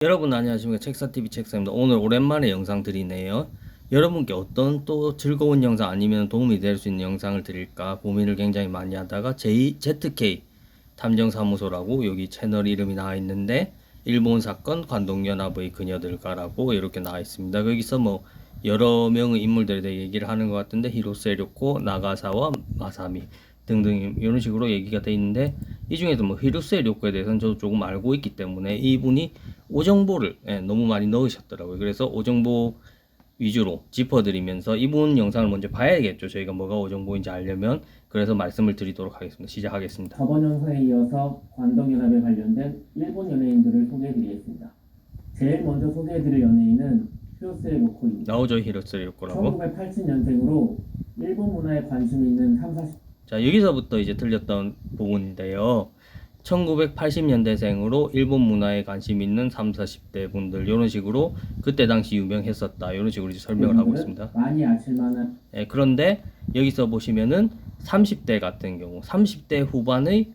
여러분 안녕하십니까. 책사TV 책사입니다. 오늘 오랜만에 영상 드리네요. 여러분께 어떤 또 즐거운 영상 아니면 도움이 될 수 있는 영상을 드릴까 고민을 굉장히 많이 하다가 ZK 탐정사무소라고 여기 채널 이름이 나와 있는데 일본 사건 관동연합의 그녀들과라고 이렇게 나와 있습니다. 거기서 뭐 여러 명의 인물들에 대해 얘기를 하는 것 같은데 히로세 료코, 나가사와 마사미 등등 이런 식으로 얘기가 돼 있는데 이 중에서 뭐 히로세 료코에 대해서는 저도 조금 알고 있기 때문에 이분이 오정보를 너무 많이 넣으셨더라고요. 그래서 오정보 위주로 짚어드리면서 이분 영상을 먼저 봐야겠죠. 저희가 뭐가 오정보인지 알려면. 그래서 말씀을 드리도록 하겠습니다. 시작하겠습니다. 저번 영상에 이어서 관동연합에 관련된 일본 연예인들을 소개해드리겠습니다. 제일 먼저 소개해드릴 연예인은 히로세 료코입니다. 나오죠, 히로세 료코라고. 1980년생으로 일본 문화에 관심이 있는 30, 40... 자, 여기서부터 이제 틀렸던 부분인데요. 1980년대생으로 일본 문화에 관심 있는 30, 40대 분들 이런 식으로 그때 당시 유명했었다 이런 식으로 이제 설명을 하고 있습니다. 많이 아실만한 그런데 여기서 보시면은 30대 같은 경우 30대 후반의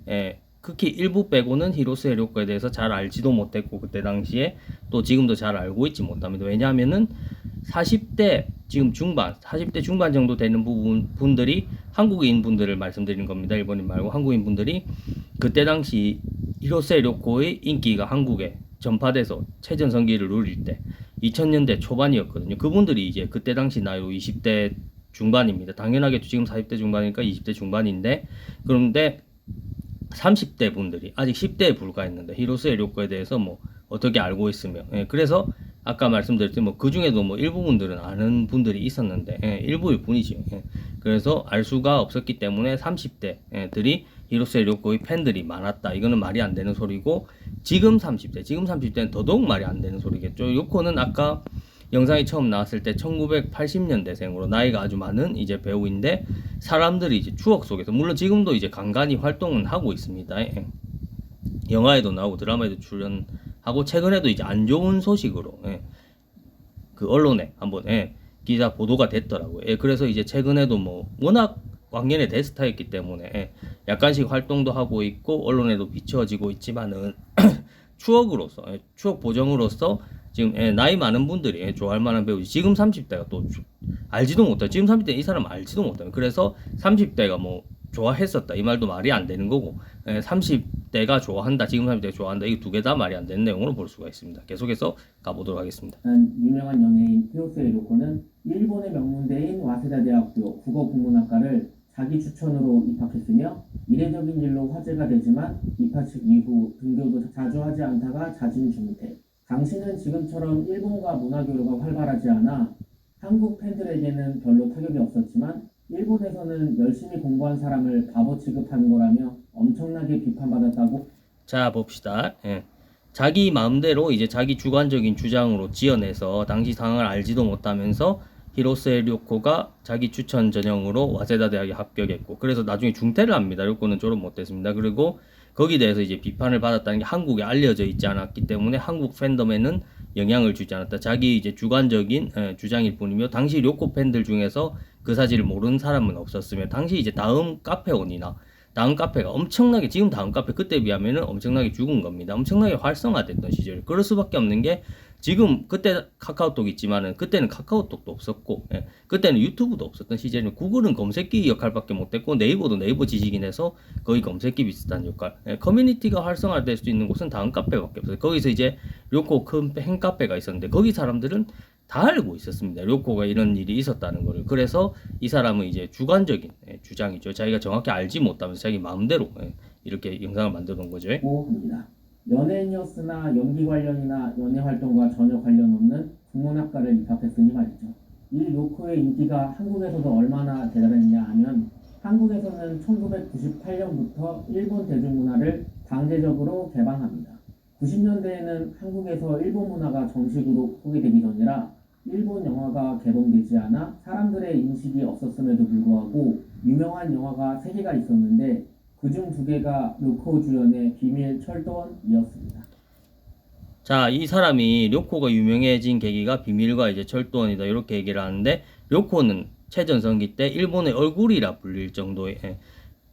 극히 일부 빼고는 히로세 료코에 대해서 잘 알지도 못했고 그때 당시에 또 지금도 잘 알고 있지 못합니다. 왜냐하면은 40대 지금 중반 40대 중반 정도 되는 분들이 한국인 분들을 말씀드리는 겁니다. 일본인 말고 한국인 분들이 그때 당시 히로세 료코의 인기가 한국에 전파돼서 최전성기를 누릴 때 2000년대 초반이었거든요. 그분들이 이제 그때 당시 나이로 20대 중반입니다. 당연하게 지금 40대 중반이니까 20대 중반인데 그런데 30대 분들이 아직 10대에 불과했는데 히로세 료코에 대해서 뭐 어떻게 알고 있으며 그래서 아까 말씀드렸듯이 뭐 그 중에도 뭐 일부 분들은 아는 분들이 있었는데 일부일 뿐이죠. 그래서 알 수가 없었기 때문에 30대들이 히로세 료코의 팬들이 많았다. 이거는 말이 안 되는 소리고 지금 30대는 더더욱 말이 안 되는 소리겠죠. 료코는 아까 영상이 처음 나왔을 때 1980년대생으로 나이가 아주 많은 이제 배우인데 사람들이 이제 추억 속에서 물론 지금도 이제 간간히 활동은 하고 있습니다. 영화에도 나오고 드라마에도 출연하고 최근에도 이제 안 좋은 소식으로 그 언론에 한번 기사 보도가 됐더라고요. 그래서 이제 최근에도 뭐 워낙 왕년의 대스타였기 때문에 약간씩 활동도 하고 있고 언론에도 비춰지고 있지만은 추억으로서 추억 보정으로서 지금 나이 많은 분들이 좋아할 만한 배우지 지금 30대가 또 알지도 못해. 지금 30대 이 사람 알지도 못해. 그래서 30대가 뭐 좋아했었다 이 말도 말이 안 되는 거고 30대가 좋아한다 지금 30대가 좋아한다 이 두 개 다 말이 안 되는 내용으로 볼 수가 있습니다. 계속해서 가보도록 하겠습니다. 유명한 연예인 히로세 료코는 일본의 명문대인 와세다 대학교 국어국문학과를 자기 추천으로 입학했으며 이례적인 일로 화제가 되지만 입학식 이후 등교도 자주 하지 않다가 자진 중퇴. 당시는 지금처럼 일본과 문화교류가 활발하지 않아 한국 팬들에게는 별로 타격이 없었지만 일본에서는 열심히 공부한 사람을 바보 취급하는 거라며 엄청나게 비판받았다고. 자 봅시다. 자기 마음대로 이제 자기 주관적인 주장으로 지어내서 당시 상황을 알지도 못하면서 히로세 료코가 자기 추천 전형으로 와세다 대학에 합격했고 그래서 나중에 중퇴를 합니다. 료코는 졸업 못했습니다. 그리고 거기에 대해서 이제 비판을 받았다는 게 한국에 알려져 있지 않았기 때문에 한국 팬덤에는 영향을 주지 않았다. 자기 이제 주관적인 주장일 뿐이며 당시 료코 팬들 중에서 그 사실을 모르는 사람은 없었으며 당시 이제 다음 카페온이나 다음 카페가 엄청나게 지금 다음 카페 그때 비하면은 엄청나게 죽은 겁니다. 엄청나게 활성화됐던 시절. 그럴 수밖에 없는 게 지금 그때 카카오톡 있지만은 그때는 카카오톡도 없었고 그때는 유튜브도 없었던 시절이면 구글은 검색기 역할밖에 못했고 네이버도 네이버 지식인 해서 거의 검색기 비슷한 역할. 커뮤니티가 활성화될 수 있는 곳은 다음 카페밖에 없어요. 거기서 이제 료코 큰 팬카페가 있었는데 거기 사람들은 다 알고 있었습니다. 료코가 이런 일이 있었다는 거를. 그래서 이 사람은 이제 주관적인 주장이죠. 자기가 정확히 알지 못하면서 자기 마음대로 이렇게 영상을 만들어 놓은 거죠. 합니다. 연예인이었으나 연기 관련이나 연예 활동과 전혀 관련 없는 국문학과를 입학했으니 말이죠. 이 료코의 인기가 한국에서도 얼마나 대단했냐 하면 한국에서는 1998년부터 일본 대중문화를 강제적으로 개방합니다. 90년대에는 한국에서 일본 문화가 정식으로 소개되기 전이라 일본 영화가 개봉되지 않아 사람들의 인식이 없었음에도 불구하고 유명한 영화가 3개가 있었는데 그중 2개가 료코 주연의 비밀 철도원이었습니다. 자, 이 사람이 료코가 유명해진 계기가 비밀과 이제 철도원이다 이렇게 얘기를 하는데 료코는 최전성기 때 일본의 얼굴이라 불릴 정도의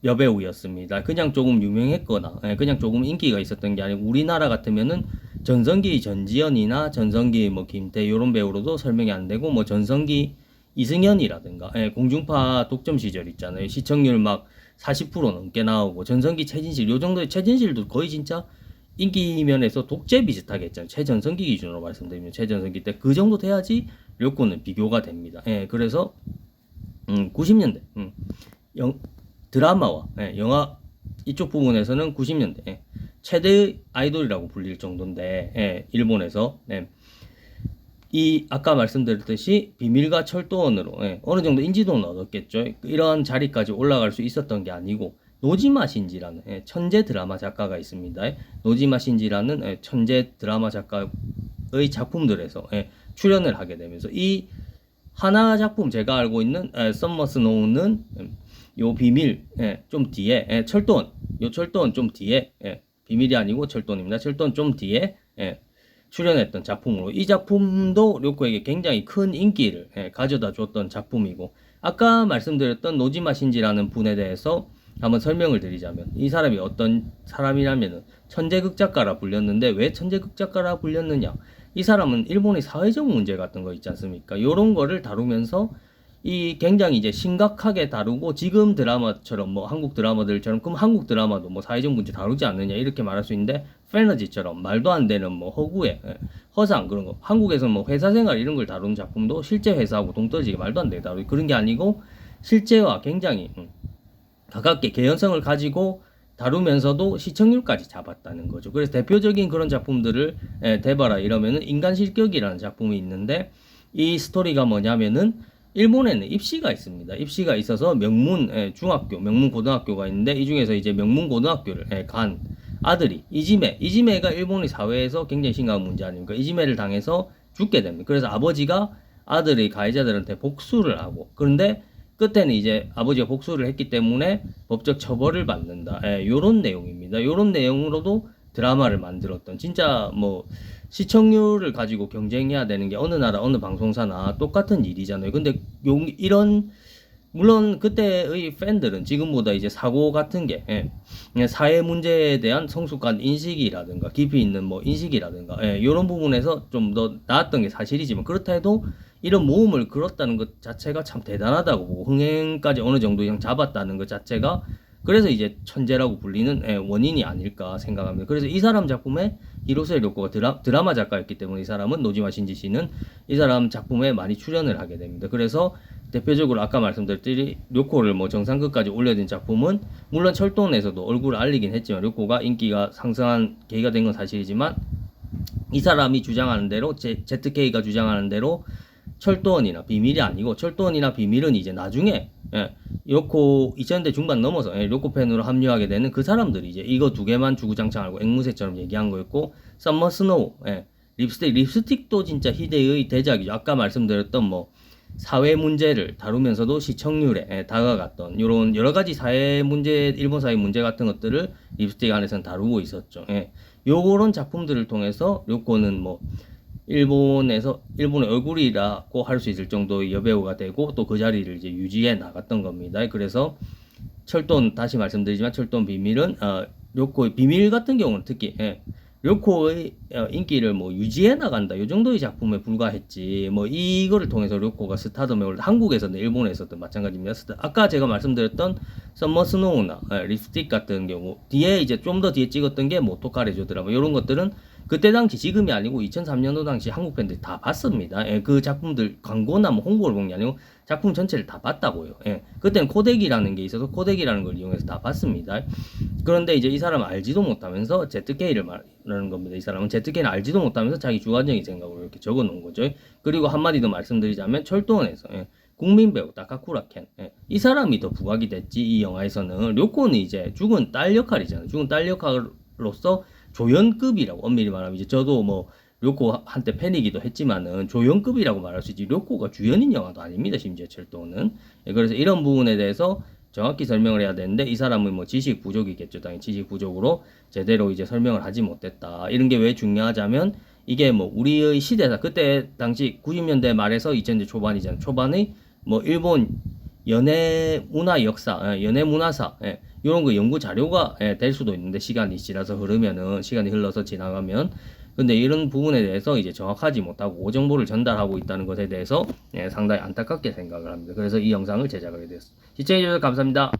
여배우였습니다. 그냥 조금 유명했거나 그냥 조금 인기가 있었던 게 아니고 우리나라 같으면은 전성기 전지현이나 전성기 뭐 김태 이런 배우로도 설명이 안 되고 뭐 전성기 이승연이라든가 공중파 독점 시절 있잖아요. 시청률 막 40% 넘게 나오고 전성기 최진실 요 정도의 최진실도 거의 진짜 인기 면에서 독재 비슷하게 했잖아요. 최전성기 기준으로 말씀드리면 최전성기 때 그 정도 돼야지 료코는 비교가 됩니다. 그래서 90년대 드라마와 영화 이쪽 부분에서는 90년대 최대의 아이돌이라고 불릴 정도인데 일본에서 이 아까 말씀드렸듯이 비밀과 철도원으로 어느 정도 인지도는 얻었겠죠. 이런 자리까지 올라갈 수 있었던 게 아니고 노지마 신지라는 천재 드라마 작가가 있습니다. 노지마 신지라는 천재 드라마 작가의 작품들에서 출연을 하게 되면서 이 하나 작품 제가 알고 있는 썸머 스노우는 요 비밀 좀 뒤에 철도원 요 철도원 좀 뒤에 비밀이 아니고 철도원입니다. 철도원 좀 뒤에 출연했던 작품으로 이 작품도 료코에게 굉장히 큰 인기를 가져다 줬던 작품이고 아까 말씀드렸던 노지마 신지라는 분에 대해서 한번 설명을 드리자면 이 사람이 어떤 사람이라면 천재극작가라 불렸는데 왜 천재극작가라 불렸느냐 이 사람은 일본의 사회적 문제 같은 거 있지 않습니까? 이런 거를 다루면서 이 굉장히 이제 심각하게 다루고 지금 드라마처럼 뭐 한국 드라마들처럼 그럼 한국 드라마도 뭐 사회적 문제 다루지 않느냐 이렇게 말할 수 있는데 패러디처럼 말도 안 되는 뭐 허구의 허상 그런 거 한국에서는 뭐 회사 생활 이런 걸 다루는 작품도 실제 회사하고 동떨어지게 말도 안 되게 다루고 그런 게 아니고 실제와 굉장히 가깝게 개연성을 가지고 다루면서도 시청률까지 잡았다는 거죠. 그래서 대표적인 그런 작품들을 대봐라 이러면은 인간 실격이라는 작품이 있는데 이 스토리가 뭐냐면은 일본에는 입시가 있습니다. 입시가 있어서 명문 중학교, 명문 고등학교가 있는데 이 중에서 이제 명문 고등학교를 간 아들이 이지메가 일본의 사회에서 굉장히 심각한 문제 아닙니까? 이지메를 당해서 죽게 됩니다. 그래서 아버지가 아들의 가해자들한테 복수를 하고 그런데 끝에는 이제 아버지가 복수를 했기 때문에 법적 처벌을 받는다. 요런 내용입니다. 요런 내용으로도 드라마를 만들었던 진짜 뭐 시청률을 가지고 경쟁해야 되는 게 어느 나라 어느 방송사나 똑같은 일이잖아요. 근데 이런 물론 그때의 팬들은 지금보다 이제 사고 같은 게 그냥 사회 문제에 대한 성숙한 인식이라든가 깊이 있는 뭐 인식이라든가 이런 부분에서 좀 더 나았던 게 사실이지만 그렇다 해도 이런 모험을 걸었다는 것 자체가 참 대단하다고 보고 흥행까지 어느 정도 이상 잡았다는 것 자체가 그래서 이제 천재라고 불리는 원인이 아닐까 생각합니다. 그래서 이 사람 작품에 히로세 료코가 드라마 작가였기 때문에 이 사람은 노지마 신지 씨는 이 사람 작품에 많이 출연을 하게 됩니다. 그래서 대표적으로 아까 말씀드렸듯이 료코를 뭐 정상급까지 올려진 작품은 물론 철도원에서도 얼굴을 알리긴 했지만 료코가 인기가 상승한 계기가 된 건 사실이지만 이 사람이 주장하는 대로 ZK가 주장하는 대로 철도원이나 비밀이 아니고 철도원이나 비밀은 이제 나중에 료코 2000년대 중반 넘어서 료코 팬으로 합류하게 되는 그 사람들이 이제 이거 두 개만 주구장창 알고 앵무새처럼 얘기한 거였고 썸머 스노우 립스틱도 진짜 희대의 대작이죠. 아까 말씀드렸던 뭐 사회 문제를 다루면서도 시청률에 다가갔던 이런 여러 가지 사회 문제 일본 사회 문제 같은 것들을 립스틱 안에서는 다루고 있었죠. 요런 작품들을 통해서 료코는 뭐 일본의 얼굴이라고 할 수 있을 정도의 여배우가 되고 또 그 자리를 이제 유지해 나갔던 겁니다. 그래서 철도원 다시 말씀드리지만 철도원 비밀은 료코의 비밀 같은 경우는 특히 료코의 인기를 뭐 유지해 나간다 이 정도의 작품에 불과했지 뭐 이거를 통해서 료코가 스타덤에 올라 한국에서든 일본에서든 마찬가지입니다. 아까 제가 말씀드렸던 썸머 스노우나 립스틱 같은 경우 뒤에 이제 좀 더 뒤에 찍었던 게 모토카레조 드라마 이런 것들은 그때 당시 지금이 아니고 2003년도 당시 한국 팬들이 다 봤습니다. 그 작품들 광고나 뭐 홍보를 본 게 아니고 작품 전체를 다 봤다고요. 그때는 코덱이라는 게 있어서 코덱이라는 걸 이용해서 다 봤습니다. 그런데 이제 이 사람은 알지도 못하면서 ZK를 말하는 겁니다. 이 사람은 ZK는 알지도 못하면서 자기 주관적인 생각으로 이렇게 적어 놓은 거죠. 그리고 한마디 더 말씀드리자면 철도원에서 국민 배우 다카쿠라 켄 이 사람이 더 부각이 됐지 이 영화에서는 료코는 이제 죽은 딸 역할이잖아요. 죽은 딸 역할로서 조연급이라고 엄밀히 말하면 이제 저도 뭐 료코 한때 팬이기도 했지만은 조연급이라고 말할 수 있지 료코가 주연인 영화도 아닙니다. 심지어 철도는 그래서 이런 부분에 대해서 정확히 설명을 해야 되는데 이 사람은 뭐 지식 부족이겠죠. 당연히 지식 부족으로 제대로 이제 설명을 하지 못했다. 이런 게 왜 중요하자면 이게 뭐 우리의 시대사 그때 당시 90년대 말에서 2000년대 초반이잖아요. 초반의 뭐 일본 연예 문화 역사, 연예 문화사, 이런 거 연구 자료가 될 수도 있는데 시간이 지나서 흐르면은 시간이 흘러서 지나가면 근데 이런 부분에 대해서 이제 정확하지 못하고 오정보를 전달하고 있다는 것에 대해서 상당히 안타깝게 생각을 합니다. 그래서 이 영상을 제작하게 되었습니다. 시청해주셔서 감사합니다.